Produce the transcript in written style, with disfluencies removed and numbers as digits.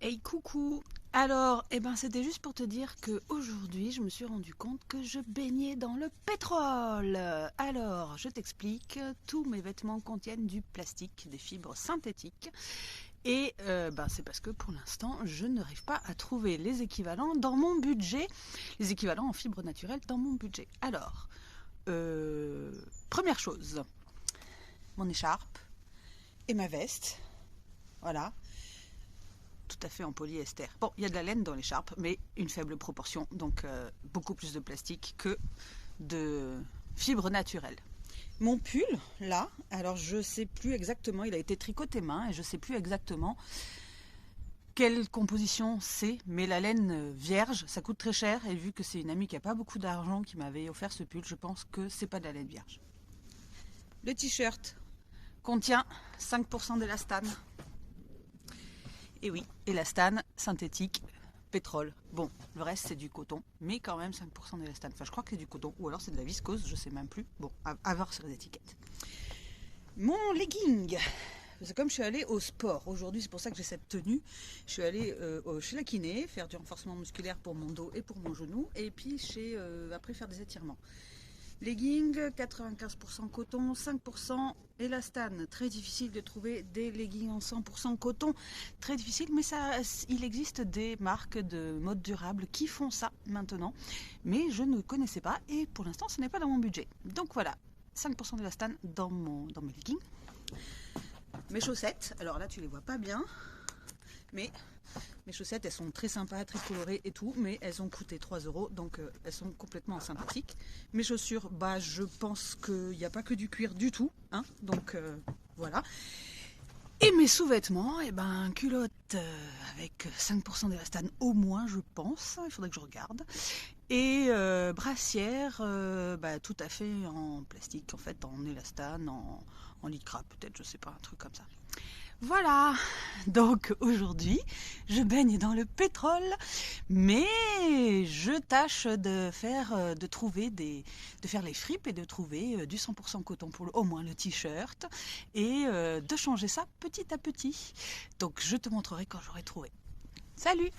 Hey coucou. Alors, c'était juste pour te dire que aujourd'hui, je me suis rendu compte que je baignais dans le pétrole. Alors, je t'explique, tous mes vêtements contiennent du plastique, des fibres synthétiques. Et c'est parce que pour l'instant, je n'arrive pas à trouver les équivalents dans mon budget, les équivalents en fibres naturelles dans mon budget. Alors, première chose, mon écharpe et ma veste. Voilà, tout à fait en polyester. Bon, il y a de la laine dans l'écharpe, mais une faible proportion, donc beaucoup plus de plastique que de fibres naturelles. Mon pull, là, alors je sais plus exactement, il a été tricoté main et je sais plus exactement quelle composition c'est, mais la laine vierge, ça coûte très cher et vu que c'est une amie qui a pas beaucoup d'argent qui m'avait offert ce pull, je pense que c'est pas de la laine vierge. Le t-shirt contient 5% d'élastane. Et oui, élastane, synthétique, pétrole. Bon, le reste c'est du coton, mais quand même 5% d'élastane. Enfin, je crois que c'est du coton, ou alors c'est de la viscose, je sais même plus. Bon, à voir sur les étiquettes. Mon legging. C'est comme je suis allée au sport. Aujourd'hui, c'est pour ça que j'ai cette tenue. Je suis allée chez la kiné, faire du renforcement musculaire pour mon dos et pour mon genou, et puis après faire des étirements. Legging, 95% coton, 5% élastane. Très difficile de trouver des leggings en 100% coton. Très difficile, mais il existe des marques de mode durable qui font ça maintenant. Mais je ne connaissais pas et pour l'instant, ce n'est pas dans mon budget. Donc voilà, 5% d'élastane dans mes leggings. Mes chaussettes, alors là, tu les vois pas bien, mais mes chaussettes, elles sont très sympas, très colorées et tout, mais elles ont coûté 3 euros, donc elles sont complètement sympathiques. Mes chaussures, je pense qu'il n'y a pas que du cuir du tout, hein, donc voilà. Et mes sous-vêtements, culotte avec 5% d'élastane au moins, je pense, il faudrait que je regarde. Et brassière, tout à fait en plastique, en fait, en élastane, en lycra peut-être, je sais pas, un truc comme ça. Voilà, donc aujourd'hui, je baigne dans le pétrole, mais je tâche de faire, de faire les fripes et de trouver du 100% coton pour au moins le t-shirt et de changer ça petit à petit. Donc je te montrerai quand j'aurai trouvé. Salut!